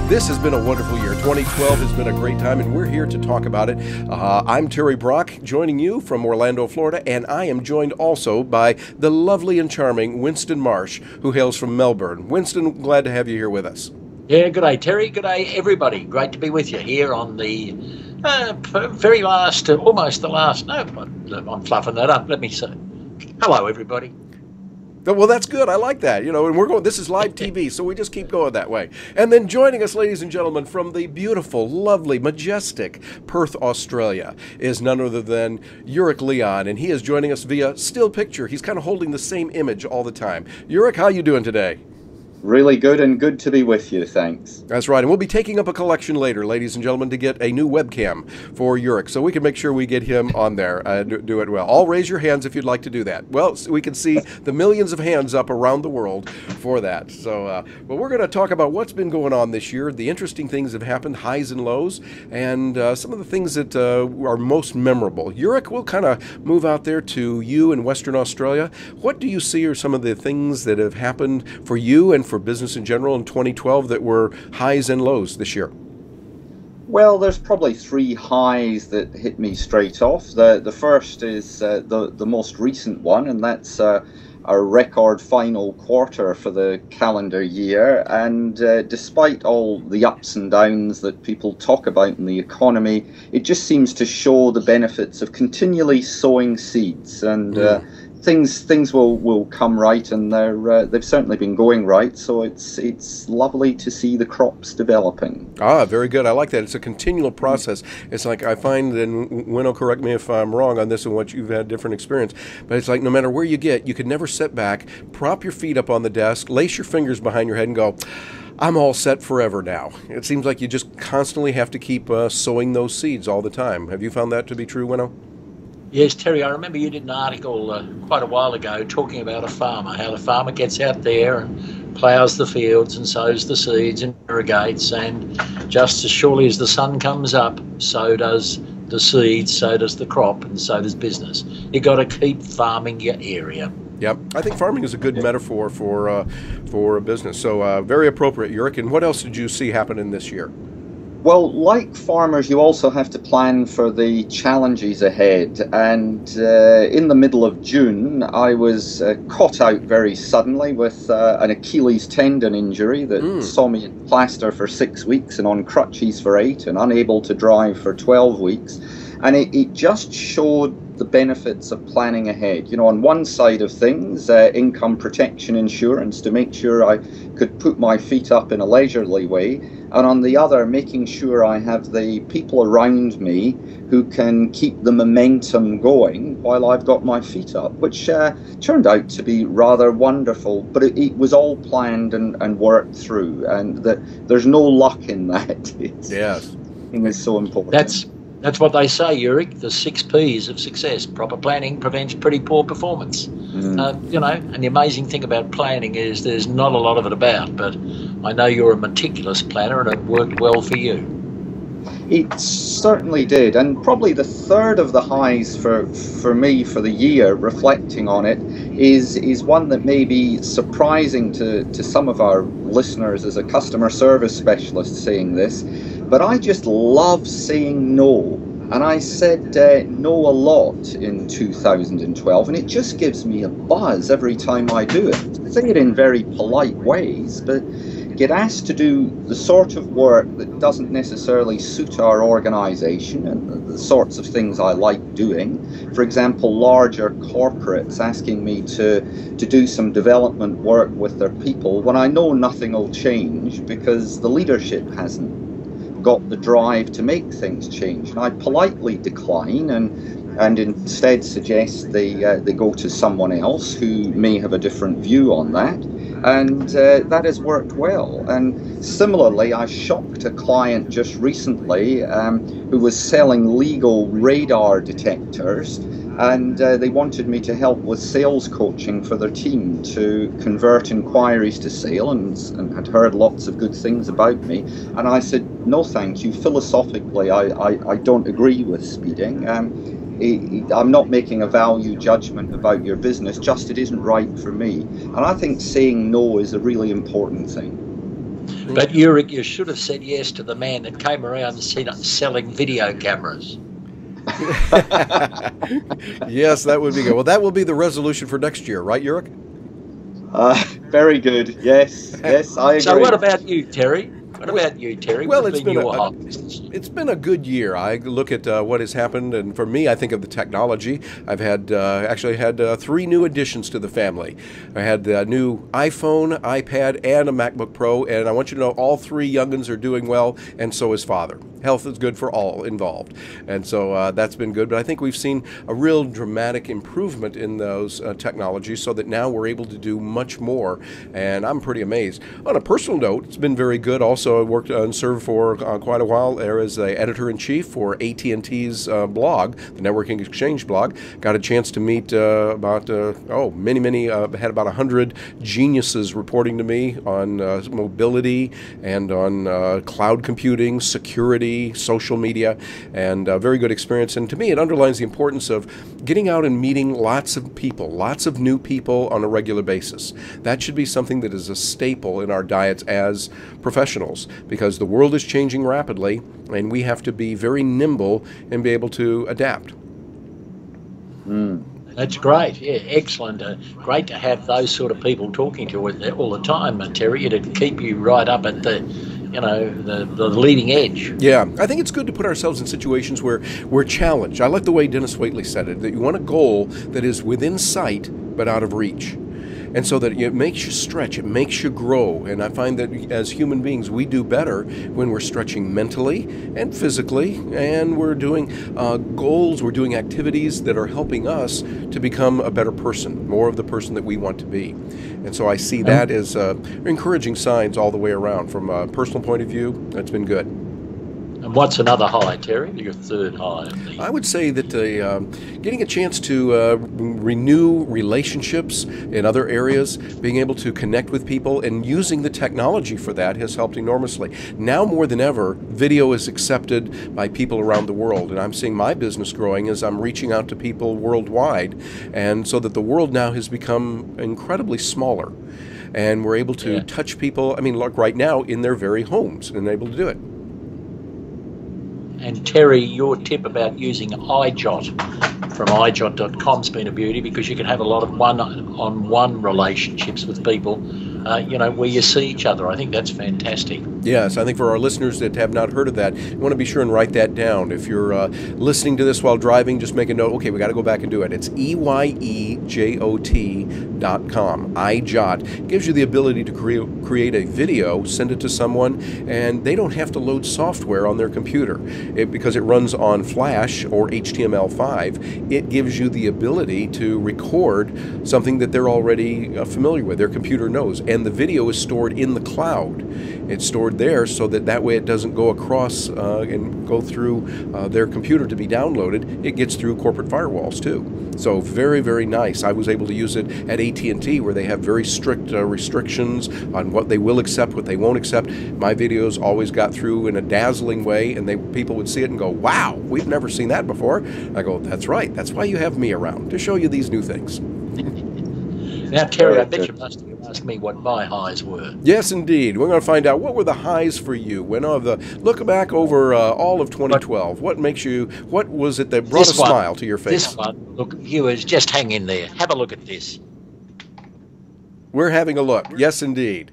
This has been a wonderful year. 2012 has been a great time, and we're here to talk about it. I'm Terry Brock, joining you from Orlando, Florida, and I am joined also by the lovely and charming Winston Marsh, who hails from Melbourne. Winston, glad to have you here with us. Yeah, good day, Terry. Good day, everybody. Great to be with you here on the very last, almost the last. No, I'm fluffing that up. Let me say hello, everybody. Well, that's good. I like that. And we're going. This is live TV, so we just keep going that way. And then joining us, ladies and gentlemen, from the beautiful, lovely, majestic Perth, Australia, is none other than Jurek Leon, and he is joining us via still picture. He's kind of holding the same image all the time. Jurek, how you doing today? Really good, and good to be with you, thanks. That's right, and we'll be taking up a collection later, ladies and gentlemen, to get a new webcam for Jurek, so we can make sure we get him on there, do it well. All raise your hands if you'd like to do that. Well, so we can see the millions of hands up around the world for that. So, but we're going to talk about what's been going on this year, the interesting things that have happened, highs and lows, and some of the things that are most memorable. Jurek, we'll kind of move out there to you in Western Australia. What do you see are some of the things that have happened for you and for business in general in 2012 that were highs and lows this year? Well, there's probably three highs that hit me straight off. The first is the most recent one, and that's a record final quarter for the calendar year. And despite all the ups and downs that people talk about in the economy, it just seems to show the benefits of continually sowing seeds. And things will come right, and they've certainly been going right. So it's lovely to see the crops developing. Ah, very good. I like that. It's a continual process. It's like I find, and Winno, correct me if I'm wrong on this and what you've had different experience, but it's like no matter where you get, you can never sit back, prop your feet up on the desk, lace your fingers behind your head, and go, I'm all set forever now. It seems like you just constantly have to keep sowing those seeds all the time. Have you found that to be true, Winno? Yes, Terry, I remember you did an article quite a while ago talking about a farmer, how the farmer gets out there and ploughs the fields and sows the seeds and irrigates, and just as surely as the sun comes up, so does the seeds, so does the crop, and so does business. You've got to keep farming your area. Yep, I think farming is a good metaphor for a business. So very appropriate, Jurek. And what else did you see happening this year? Well, like farmers, you also have to plan for the challenges ahead. And in the middle of June, I was caught out very suddenly with an Achilles tendon injury that saw me in plaster for 6 weeks and on crutches for 8 and unable to drive for 12 weeks. And it just showed the benefits of planning ahead. On one side of things, income protection insurance to make sure I could put my feet up in a leisurely way, and on the other, making sure I have the people around me who can keep the momentum going while I've got my feet up, which turned out to be rather wonderful. But it was all planned and worked through, and there's no luck in that. Yes. It's so important. That's what they say, Jurek, the 6 Ps of success. Proper planning prevents pretty poor performance. And the amazing thing about planning is there's not a lot of it about, but I know you're a meticulous planner and it worked well for you. It certainly did, and probably the third of the highs for me for the year, reflecting on it, is one that may be surprising to some of our listeners as a customer service specialist saying this, but I just love saying no. And I said no a lot in 2012, and it just gives me a buzz every time I do it. I say it in very polite ways, but get asked to do the sort of work that doesn't necessarily suit our organisation and the sorts of things I like doing. For example, larger corporates asking me to do some development work with their people when I know nothing will change because the leadership hasn't got the drive to make things change. And I politely decline and instead suggest they go to someone else who may have a different view on that. And that has worked well. And similarly, I shocked a client just recently who was selling legal radar detectors, and they wanted me to help with sales coaching for their team to convert inquiries to sale, and had heard lots of good things about me. And I said, no thank you, philosophically I don't agree with speeding. I'm not making a value judgment about your business, just it isn't right for me. And I think saying no is a really important thing. But Jurek, you should have said yes to the man that came around selling video cameras. Yes, that would be good. Well, that will be the resolution for next year, right, Jurek? Very good. Yes, yes, I agree. So what about you, Terry? What about you, Terry? Well, What's it's been your hobbies this year? it's been a good year. I look at what has happened, and for me, I think of the technology. I've had actually had 3 new additions to the family. I had the new iPhone, iPad, and a MacBook Pro, and I want you to know all 3 young'uns are doing well, and so is father. Health is good for all involved, and so that's been good. But I think we've seen a real dramatic improvement in those technologies, so that now we're able to do much more, and I'm pretty amazed. On a personal note, it's been very good. Also, I worked and served for quite a while there as the editor-in-chief for AT&T's blog, the Networking Exchange blog. Got a chance to meet about many had about 100 geniuses reporting to me on mobility and on cloud computing, security, social media, and a very good experience. And to me, it underlines the importance of getting out and meeting lots of people, lots of new people on a regular basis. That should be something that is a staple in our diets as professionals, because the world is changing rapidly, and we have to be very nimble and be able to adapt. That's great. Yeah, excellent. Great to have those sort of people talking to you all the time, Terry, to keep you right up at the leading edge. Yeah, I think it's good to put ourselves in situations where we're challenged. I like the way Dennis Waitley said it, that you want a goal that is within sight but out of reach. And so that it makes you stretch, it makes you grow. And I find that as human beings, we do better when we're stretching mentally and physically, and we're doing goals, we're doing activities that are helping us to become a better person, more of the person that we want to be. And so I see that as encouraging signs all the way around. From a personal point of view, that's been good. And what's another high, Terry? Your third high? I would say that getting a chance to renew relationships in other areas, being able to connect with people, and using the technology for that has helped enormously. Now more than ever, video is accepted by people around the world, and I'm seeing my business growing as I'm reaching out to people worldwide, and so that the world now has become incredibly smaller, and we're able to touch people, I mean, look, right now in their very homes, and able to do it. And Terry, your tip about using iJot from iJot.com's been a beauty, because you can have a lot of one-on-one relationships with people, where you see each other. I think that's fantastic. Yes, I think for our listeners that have not heard of that, you want to be sure and write that down. If you're listening to this while driving, just make a note. Okay, we got to go back and do it. It's EYEJOT.com. iJot. It gives you the ability to create a video, send it to someone, and they don't have to load software on their computer. Because it runs on Flash or HTML5, it gives you the ability to record something that they're already familiar with, their computer knows. And the video is stored in the cloud. It's stored there so that way it doesn't go across and go through their computer to be downloaded. It gets through corporate firewalls too. So very, very nice. I was able to use it at AT&T, where they have very strict restrictions on what they will accept, what they won't accept. My videos always got through in a dazzling way, and people would see it and go, wow, we've never seen that before. I go, that's right. That's why you have me around, to show you these new things. Now, Terry, I bet you must have asked me what my highs were. Yes, indeed. We're going to find out what were the highs for you. Look back over all of 2012. What was it that brought a smile to your face? This one, look, viewers, just hang in there. Have a look at this. We're having a look. Yes, indeed.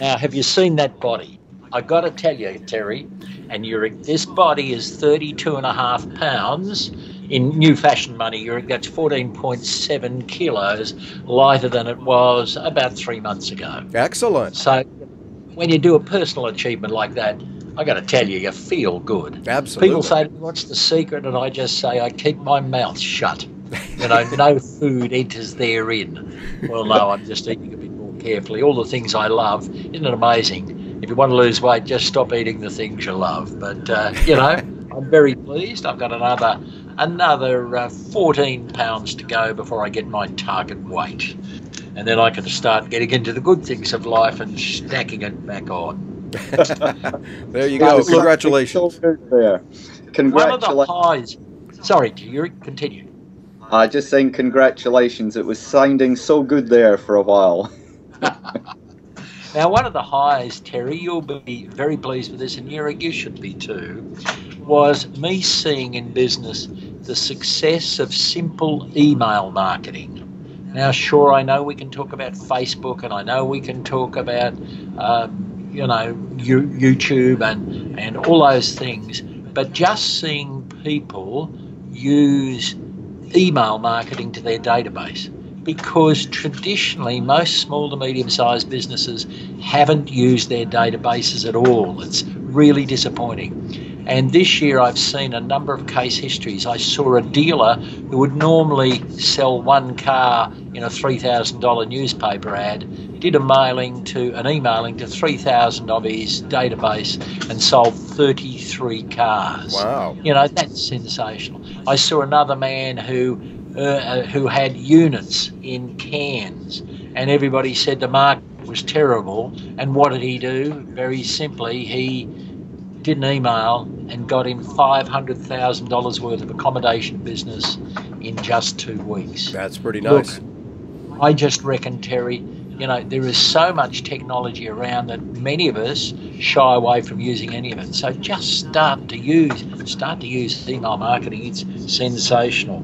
Now, have you seen that body? I got to tell you, Terry, and this body is 32.5 pounds. In new fashion money, that's 14.7 kilos lighter than it was about 3 months ago. Excellent. So when you do a personal achievement like that, I got to tell you, you feel good. Absolutely. People say, what's the secret? And I just say, I keep my mouth shut. No food enters therein. Well, no, I'm just eating a bit more carefully. All the things I love. Isn't it amazing? If you want to lose weight, just stop eating the things you love. But, I'm very pleased. I've got another 14 pounds to go before I get my target weight. And then I can start getting into the good things of life and stacking it back on. There you go. Congratulations. There. Congratulations. One of the highs, Sorry, you continue. Just saying congratulations. It was sounding so good there for a while. Now, one of the highs, Terry, you'll be very pleased with this, and Jurek, you should be too, was me seeing in business the success of simple email marketing. Now, sure, I know we can talk about Facebook, and I know we can talk about, YouTube and all those things, but just seeing people use email marketing to their database, because traditionally most small to medium-sized businesses haven't used their databases at all. It's really disappointing. And this year I've seen a number of case histories. I saw a dealer who would normally sell one car in a $3,000 newspaper ad, did an emailing to 3,000 of his database and sold 33 cars. Wow. That's sensational. I saw another man who had units in Cairns, and everybody said the market was terrible. And what did he do? Very simply, he did an email and got him $500,000 worth of accommodation business in just 2 weeks. That's pretty nice. Look, I just reckon, Terry, there is so much technology around that many of us shy away from using any of it. So just start to use email marketing. It's sensational.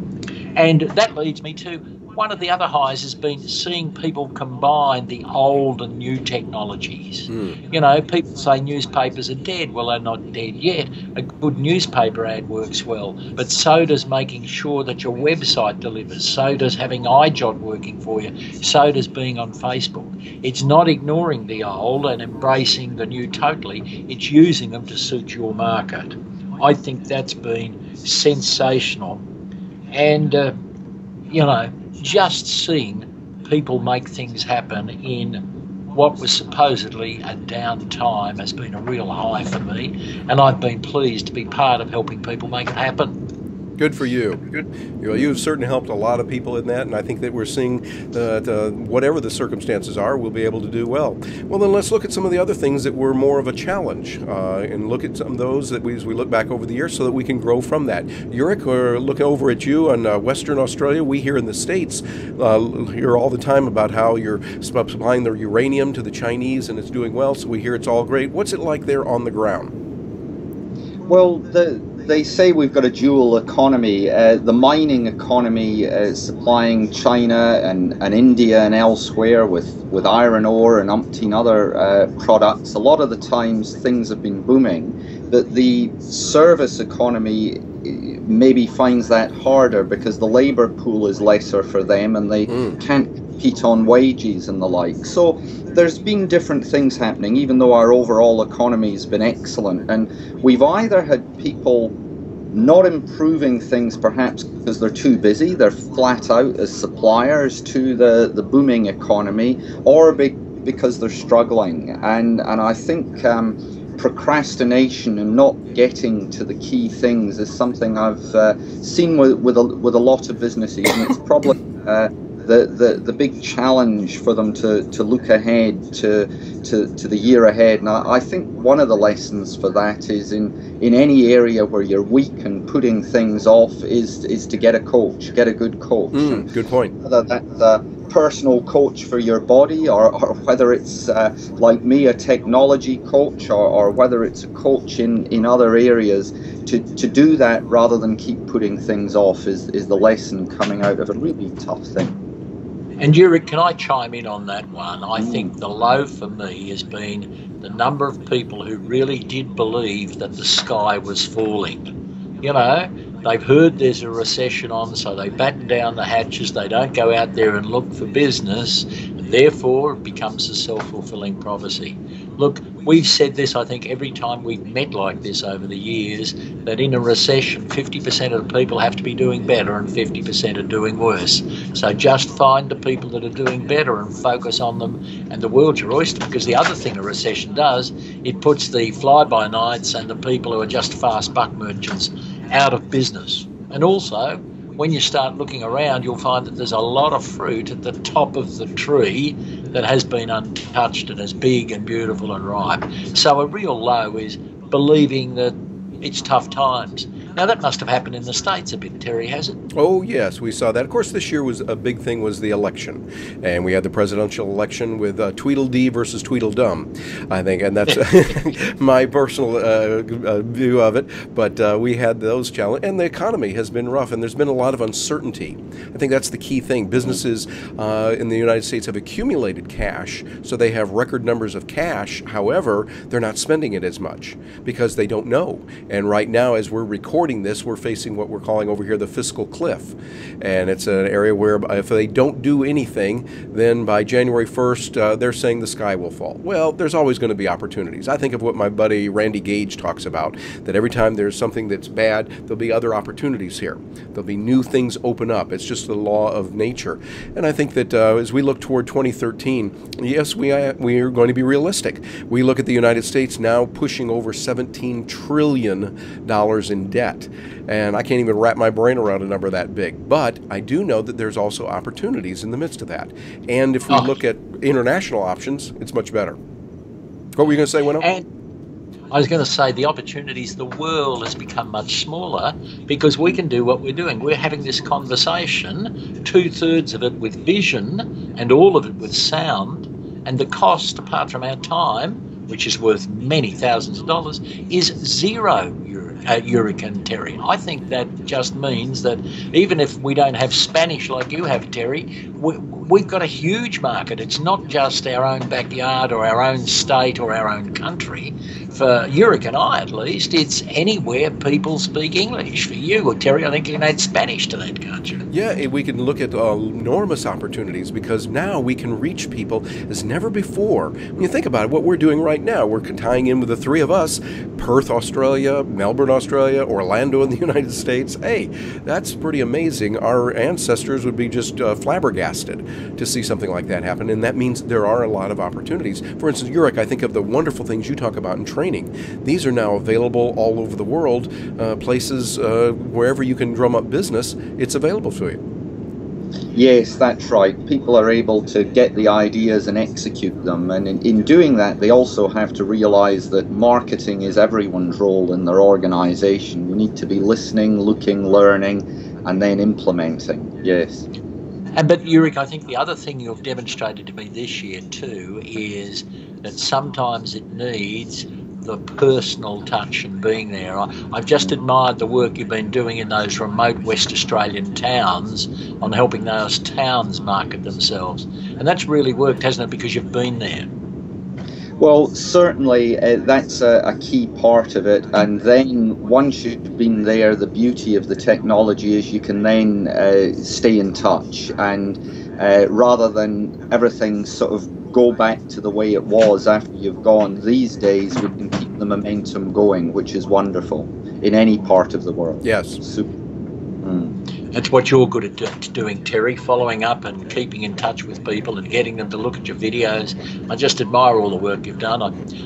And that leads me to one of the other highs has been seeing people combine the old and new technologies. People say newspapers are dead. Well, they're not dead yet. A good newspaper ad works well, but so does making sure that your website delivers. So does having iJot working for you. So does being on Facebook. It's not ignoring the old and embracing the new totally. It's using them to suit your market. I think that's been sensational. And, just seeing people make things happen in what was supposedly a down time has been a real high for me, and I've been pleased to be part of helping people make it happen. Good for you. Good. You've certainly helped a lot of people in that, and I think that we're seeing that whatever the circumstances are, we'll be able to do well. Well, then let's look at some of the other things that were more of a challenge, and look at some of those that as we look back over the years so that we can grow from that. Jurek, we're looking over at you in Western Australia. We here in the States hear all the time about how you're supplying the uranium to the Chinese, and it's doing well, so we hear it's all great. What's it like there on the ground? Well, they say we've got a dual economy. The mining economy is supplying China and India and elsewhere with iron ore and umpteen other products. A lot of the times things have been booming, but the service economy maybe finds that harder because the labour pool is lesser for them and they can't compete on wages and the like. So there's been different things happening, even though our overall economy has been excellent. And we've either had people not improving things perhaps because they're too busy, they're flat out as suppliers to the booming economy, or because they're struggling. And I think procrastination and not getting to the key things is something I've seen with a lot of businesses, and it's probably the big challenge for them to look ahead to the year ahead. And I think one of the lessons for that is in any area where you're weak and putting things off is to get a coach, get a good coach. Good point. Whether that's a personal coach for your body, or whether it's like me, a technology coach, or whether it's a coach in other areas, to do that rather than keep putting things off is the lesson coming out of a really tough thing. And Jurek, can I chime in on that one? I think the low for me has been the number of people who really did believe that the sky was falling. They've heard there's a recession on, so they batten down the hatches. They don't go out there and look for business, and therefore it becomes a self-fulfilling prophecy. Look, we've said this, I think, every time we've met like this over the years, that in a recession, 50% of the people have to be doing better and 50% are doing worse. So just find the people that are doing better and focus on them, and the world's your oyster, because the other thing a recession does, it puts the fly-by-nights and the people who are just fast buck merchants out of business. And also, when you start looking around, you'll find that there's a lot of fruit at the top of the tree that has been untouched and is big and beautiful and ripe. So a real low is believing that it's tough times. Now, that must have happened in the States a bit, Terry, has it? Oh, yes, we saw that. Of course, this year was a big thing was the election. And we had the presidential election with Tweedledee versus Tweedledum, I think. And that's my personal view of it. But we had those challenges. And the economy has been rough, and there's been a lot of uncertainty. I think that's the key thing. Businesses in the United States have accumulated cash, so they have record numbers of cash. However, they're not spending it as much because they don't know. And right now, as we're recording this, we're facing what we're calling over here the fiscal cliff. And it's an area where if they don't do anything, then by January 1st, they're saying the sky will fall. Well, there's always going to be opportunities. I think of what my buddy Randy Gage talks about, that every time there's something that's bad, there'll be other opportunities here. There'll be new things open up. It's just the law of nature. And I think that as we look toward 2013, yes, we are going to be realistic. We look at the United States now pushing over $17 trillion in debt. And I can't even wrap my brain around a number that big. But I do know that there's also opportunities in the midst of that. And if we look at international options, it's much better. What were you going to say, Winno? And I was going to say the opportunities, the world has become much smaller because we can do what we're doing. We're having this conversation, 2/3 of it with vision and all of it with sound. And the cost, apart from our time, which is worth many thousands of dollars, is zero, Jurek and Terry. I think that just means that even if we don't have Spanish like you have, Terry, we've got a huge market. It's not just our own backyard or our own state or our own country. For Jurek and I, at least, it's anywhere people speak English. For you, or Terry, I think you can add Spanish to that, can't you? Yeah, we can look at enormous opportunities because now we can reach people as never before. When you think about it, what we're doing right now, we're tying in with the three of us, Perth, Australia, Melbourne, Australia, Orlando in the United States. Hey, that's pretty amazing. Our ancestors would be just flabbergasted to see something like that happen, and that means there are a lot of opportunities. For instance, Jurek, I think of the wonderful things you talk about in training. These are now available all over the world, places wherever you can drum up business, it's available to you. Yes, that's right. People are able to get the ideas and execute them. And in doing that, they also have to realize that marketing is everyone's role in their organization. You need to be listening, looking, learning, and then implementing. Yes. But Jurek, I think the other thing you've demonstrated to me this year too is that sometimes it needs the personal touch and being there. I've just admired the work you've been doing in those remote West Australian towns on helping those towns market themselves. And that's really worked, hasn't it, because you've been there? Well, certainly that's a key part of it. And then once you've been there, the beauty of the technology is you can then stay in touch. And rather than everything sort of go back to the way it was after you've gone, these days we can keep the momentum going, which is wonderful in any part of the world. Yes. Super. That's what you're good at doing, Terry, following up and keeping in touch with people and getting them to look at your videos. I just admire all the work you've done.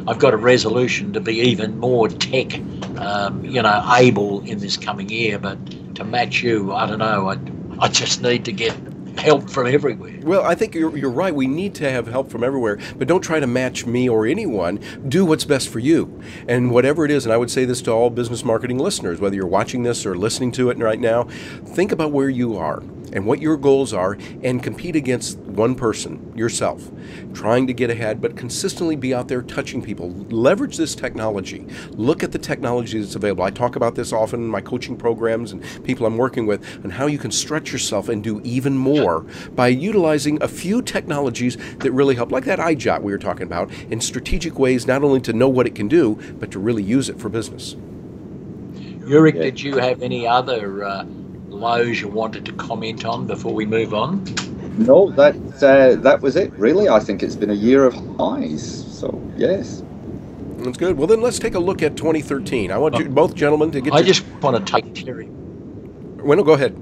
I've got a resolution to be even more tech, able in this coming year, but to match you, I don't know, I just need to get help from everywhere. Well, I think you're right. We need to have help from everywhere, but don't try to match me or anyone. Do what's best for you. And whatever it is, and I would say this to all business marketing listeners, whether you're watching this or listening to it right now, think about where you are and what your goals are and compete against one person, yourself, trying to get ahead, but consistently be out there touching people. Leverage this technology. Look at the technology that's available. I talk about this often in my coaching programs and people I'm working with, and how you can stretch yourself and do even more by utilizing a few technologies that really help, like that iJot we were talking about, in strategic ways, not only to know what it can do, but to really use it for business. Jurek, did you have any other lows you wanted to comment on before we move on? No, that was it, really. I think it's been a year of highs, so yes. That's good. Well, then let's take a look at 2013. I want you both gentlemen to get I just want to take Terry. Winno, go ahead.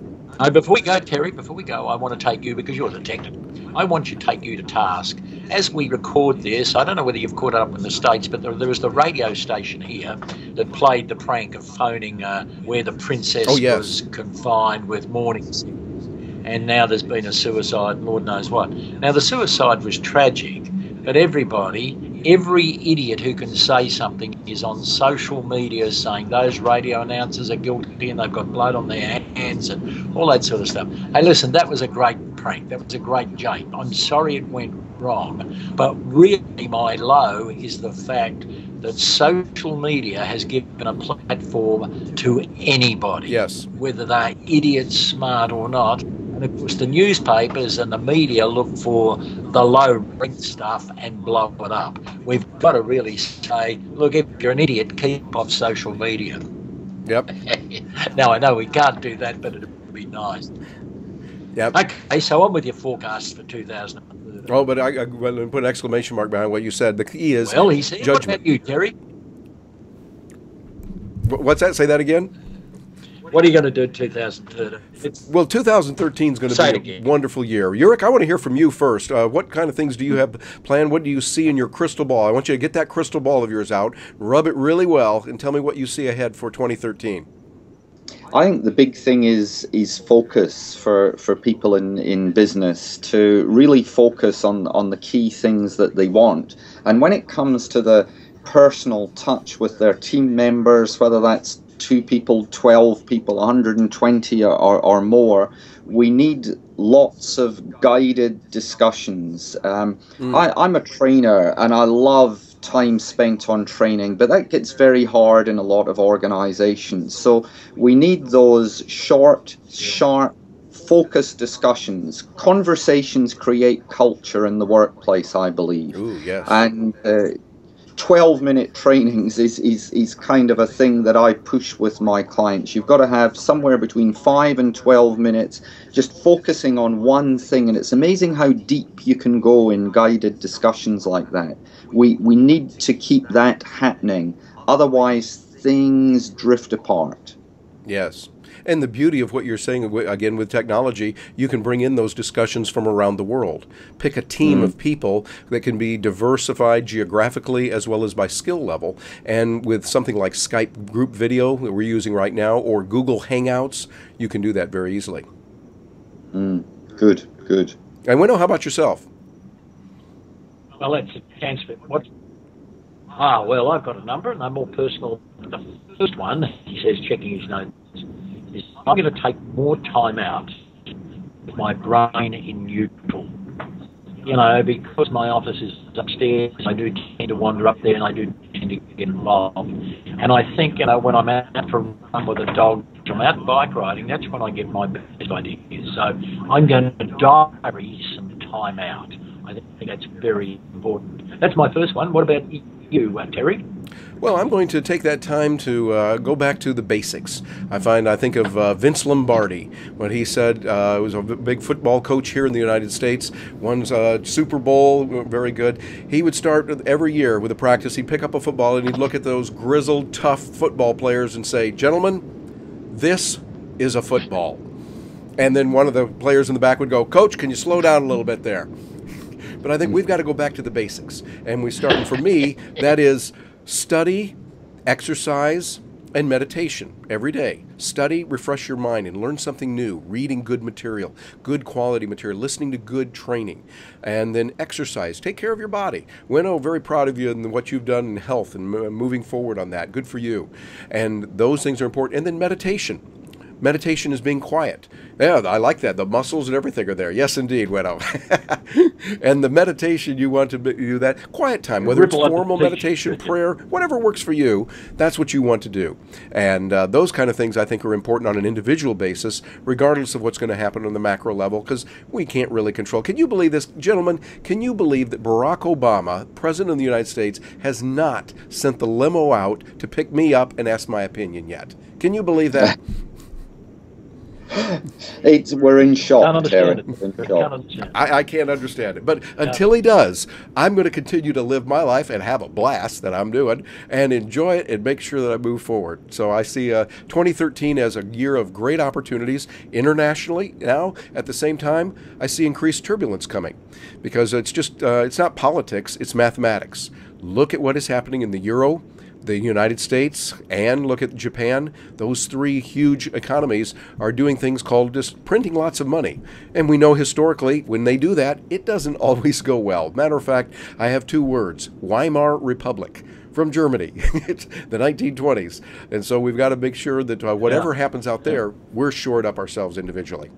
Before we go, Terry, I want to take you, because you're the technical, I want to take you to task. As we record this, I don't know whether you've caught up in the States, but there was the radio station here that played the prank of phoning where the princess was confined with morning sickness. And now there's been a suicide, Lord knows what. Now, the suicide was tragic, but everybody every idiot who can say something is on social media saying those radio announcers are guilty and they've got blood on their hands and all that sort of stuff. Hey, listen, that was a great prank. That was a great jape. I'm sorry it went wrong, but really my low is the fact that social media has given a platform to anybody, yes, whether they're idiots, smart or not. And of course, the newspapers and the media look for the low-rent stuff and blow it up. We've got to really say, look, if you're an idiot, keep off social media. Yep. Now, I know we can't do that, but it would be nice. Yep. Okay, so on with your forecast for 2030. Oh, but I put an exclamation mark behind what you said. The key is judgment. What about you, Terry? What's that? Say that again. What are you going to do in 2030? Well, 2013 is going to be a wonderful year. Jurek, I want to hear from you first. What kind of things do you have planned? What do you see in your crystal ball? I want you to get that crystal ball of yours out, rub it really well, and tell me what you see ahead for 2013. I think the big thing is focus for people in business, to really focus on the key things that they want. And when it comes to the personal touch with their team members, whether that's 2 people, 12 people, 120 or more, we need lots of guided discussions. I'm a trainer and I love time spent on training, but that gets very hard in a lot of organizations. So we need those short, sharp, focused discussions. Conversations create culture in the workplace, I believe. Ooh, yes. And 12-minute trainings is kind of a thing that I push with my clients. You've got to have somewhere between 5 and 12 minutes just focusing on one thing, and it's amazing how deep you can go in guided discussions like that. We need to keep that happening, otherwise things drift apart. Yes. And the beauty of what you're saying, again, with technology, you can bring in those discussions from around the world. Pick a team of people that can be diversified geographically as well as by skill level. And with something like Skype group video that we're using right now, or Google Hangouts, you can do that very easily. Good. And Winno, how about yourself? Well, that's a chance for what? Well, I've got a number, and they're more personal. The first one, he says, checking his notes, is I'm going to take more time out with my brain in neutral. You know, because my office is upstairs, I do tend to wander up there and I do tend to get involved. And I think, you know, when I'm out for a run with a dog, I'm out bike riding, that's when I get my best ideas. So I'm going to diary some time out. I think that's very important. That's my first one. What about you, Terry? Well, I'm going to take that time to go back to the basics. I think of Vince Lombardi, when he said, he was a big football coach here in the United States, won Super Bowl, very good. He would start every year with a practice. He'd pick up a football and he'd look at those grizzled, tough football players and say, gentlemen, this is a football. And then one of the players in the back would go, Coach, can you slow down a little bit there? But I think we've got to go back to the basics. And we start, and for me, that is study, exercise, and meditation every day. Study, refresh your mind, and learn something new. Reading good material, good quality material, listening to good training. And then exercise. Take care of your body. Winno, very proud of you and what you've done in health and moving forward on that. Good for you. And those things are important. And then meditation. Meditation is being quiet. Yeah, I like that. The muscles and everything are there. Yes, indeed, Winno. And the meditation, you want to do that. Quiet time, whether it's formal meditation, prayer, whatever works for you, that's what you want to do. And those kind of things, I think, are important on an individual basis, regardless of what's going to happen on the macro level, because we can't really control. Can you believe this? Gentlemen, can you believe that Barack Obama, President of the United States, has not sent the limo out to pick me up and ask my opinion yet? Can you believe that? We're in shock, Terry. I can't understand it. But until he does, I'm going to continue to live my life and have a blast that I'm doing and enjoy it and make sure that I move forward. So I see 2013 as a year of great opportunities internationally. Now, at the same time, I see increased turbulence coming because it's just it's not politics, it's mathematics. Look at what is happening in the euro. the United States and look at Japan, those three huge economies are doing things called just printing lots of money. And we know historically, when they do that, it doesn't always go well. Matter of fact, I have two words: Weimar Republic from Germany. It's the 1920s. And so we've got to make sure that whatever happens out there, we're shored up ourselves individually.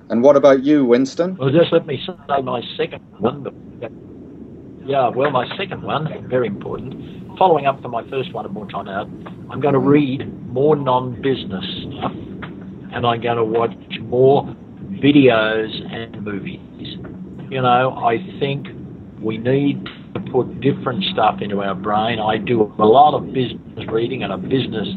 And what about you, Winston? Well, just let me say my second one. Yeah, well, my second one, very important. Following up from my first one, more time out, I'm going to read more non-business stuff, and I'm going to watch more videos and movies. You know, I think we need to put different stuff into our brain. I do a lot of business reading and a business,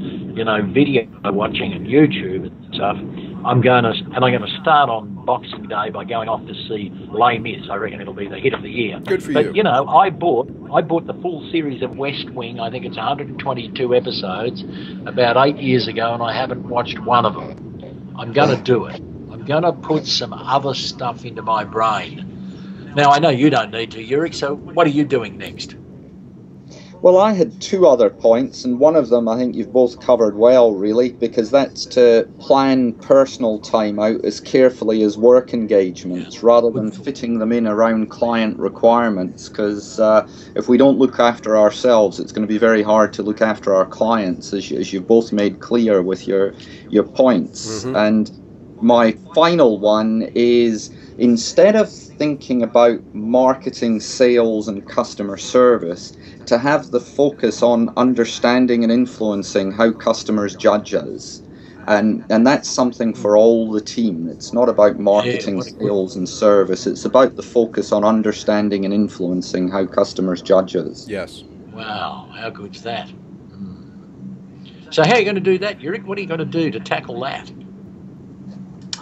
video watching and YouTube and stuff. I'm going to start on Boxing Day by going off to see Les Mis. I reckon it'll be the hit of the year. Good for you. But, I bought the full series of West Wing. I think it's 122 episodes about 8 years ago, and I haven't watched one of them. I'm going to do it. I'm going to put some other stuff into my brain. Now, I know you don't need to, Jurek, so what are you doing next? Well, I had two other points, and one of them I think you've both covered well, really, because that's to plan personal time out as carefully as work engagements, rather than fitting them in around client requirements, because if we don't look after ourselves, it's going to be very hard to look after our clients, as you've both made clear with your points. Mm-hmm. And my final one is, instead of thinking about marketing, sales, and customer service, to have the focus on understanding and influencing how customers judge us. And that's something for all the team. It's not about marketing, sales, and service. It's about the focus on understanding and influencing how customers judge us. Yes. Wow, how good's that? So how are you going to do that, Jurek? What are you going to do to tackle that?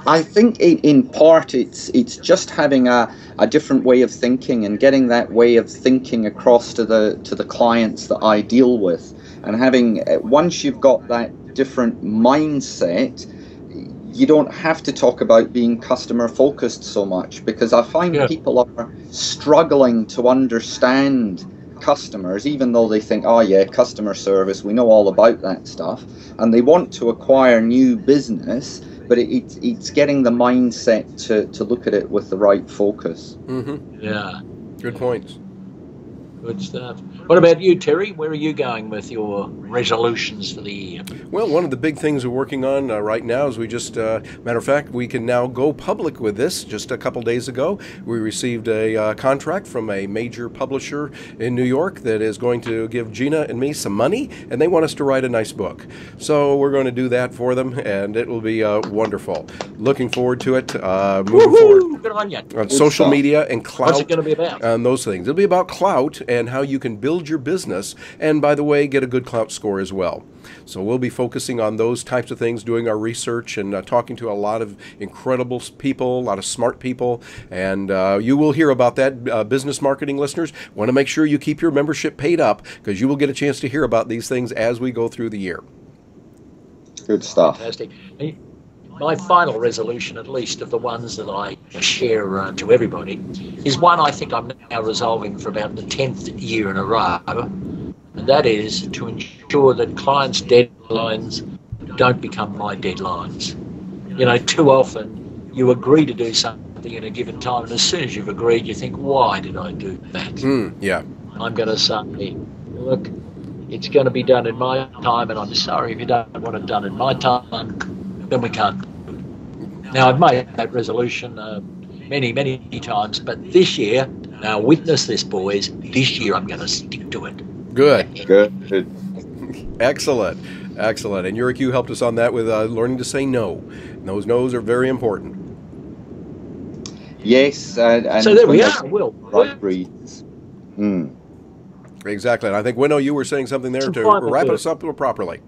I think in part it's just having a different way of thinking and getting that way of thinking across to the clients that I deal with, and having, once you've got that different mindset, you don't have to talk about being customer focused so much, because I find people are struggling to understand customers, even though they think, oh yeah, customer service, we know all about that stuff, and they want to acquire new business. But it's getting the mindset to look at it with the right focus. Mm-hmm. Yeah. Good points. Good stuff. What about you, Terry? Where are you going with your resolutions for the year? Well, one of the big things we're working on right now is we just, matter of fact, we can now go public with this. Just a couple days ago, we received a contract from a major publisher in New York that is going to give Gina and me some money, and they want us to write a nice book. So we're going to do that for them, and it will be wonderful. Looking forward to it. Moving forward. Good on you. On social media and clout. What's it going to be about? And those things. It'll be about clout and how you can build your business, and by the way, get a good clout score as well. So we'll be focusing on those types of things, doing our research and talking to a lot of incredible people, a lot of smart people, and you will hear about that, business marketing listeners. Want to make sure you keep your membership paid up, because you will get a chance to hear about these things as we go through the year. Good stuff. Fantastic. My final resolution, at least of the ones that I share to everybody, is one I think I'm now resolving for about the 10th year in a row, and that is to ensure that clients' deadlines don't become my deadlines. Too often you agree to do something at a given time, and as soon as you've agreed, you think, why did I do that? Yeah. I'm going to say, look, it's going to be done in my time, and I'm sorry if you don't want it done in my time, then we can't. Now, I've made that resolution many, many times, but this year, now witness this, boys, this year I'm going to stick to it. Good. Good. Excellent. Excellent. And Jurek, you helped us on that with learning to say no. And those no's are very important. Yes. And so there we are, Will. Right reads. Exactly. And I think, Winno, you were saying something there to wrap us up properly.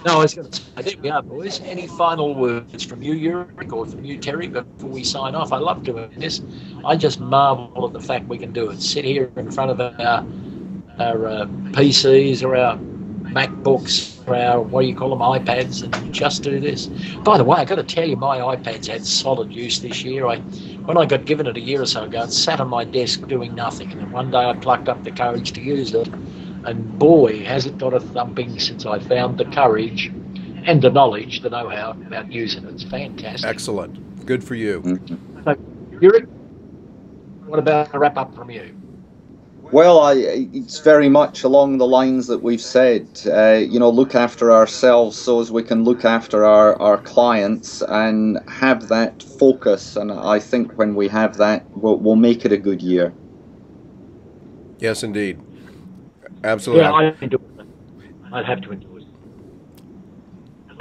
No, I was going to say, there we are, boys. Any final words from you, Jurek, or from you, Terry, before we sign off? I love doing this. I just marvel at the fact we can do it. Sit here in front of our PCs or our MacBooks or our, what do you call them, iPads, and just do this. By the way, I've got to tell you, my iPad's had solid use this year. when I got given it a year or so ago, it sat on my desk doing nothing. And then one day I plucked up the courage to use it. And boy, has it got a thumping since I found the courage and the knowledge, the know-how about using it. It's fantastic. Excellent. Good for you. So, Jurek, what about a wrap-up from you? Well, it's very much along the lines that we've said, look after ourselves so as we can look after our clients and have that focus. And I think when we have that, we'll make it a good year. Yes, indeed. Absolutely. Yeah, I'd have to endorse it.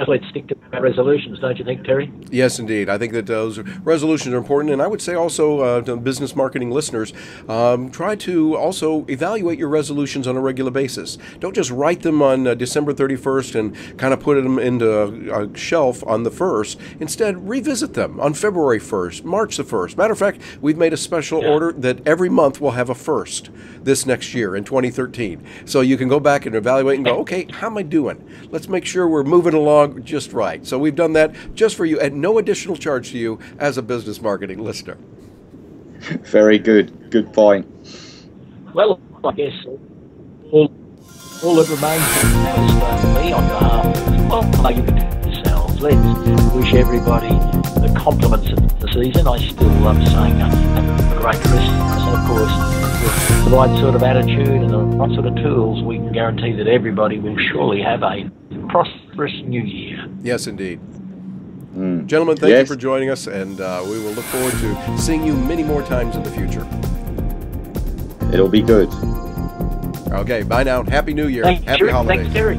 Let's stick to our resolutions, don't you think, Terry? Yes, indeed. I think that those resolutions are important. And I would say also to business marketing listeners, try to also evaluate your resolutions on a regular basis. Don't just write them on December 31st and kind of put them into a shelf on the 1st. Instead, revisit them on February 1st, March the 1st. Matter of fact, we've made a special order that every month we'll have a 1st this next year in 2013. So you can go back and evaluate and go, okay, how am I doing? Let's make sure we're moving along just right. So we've done that just for you at no additional charge to you as a business marketing listener. Very good. Good point. Well, I guess all that remains is me on behalf of yourselves. Let's wish everybody the compliments of the season. I still love saying a great Christmas, and of course, with the right sort of attitude and the right sort of tools, we can guarantee that everybody will surely have a prosperous new year. Yes, indeed. Gentlemen, thank you for joining us, and we will look forward to seeing you many more times in the future. It'll be good. Okay, bye now. Happy New Year. Thanks, Happy holidays. Thanks, Terry.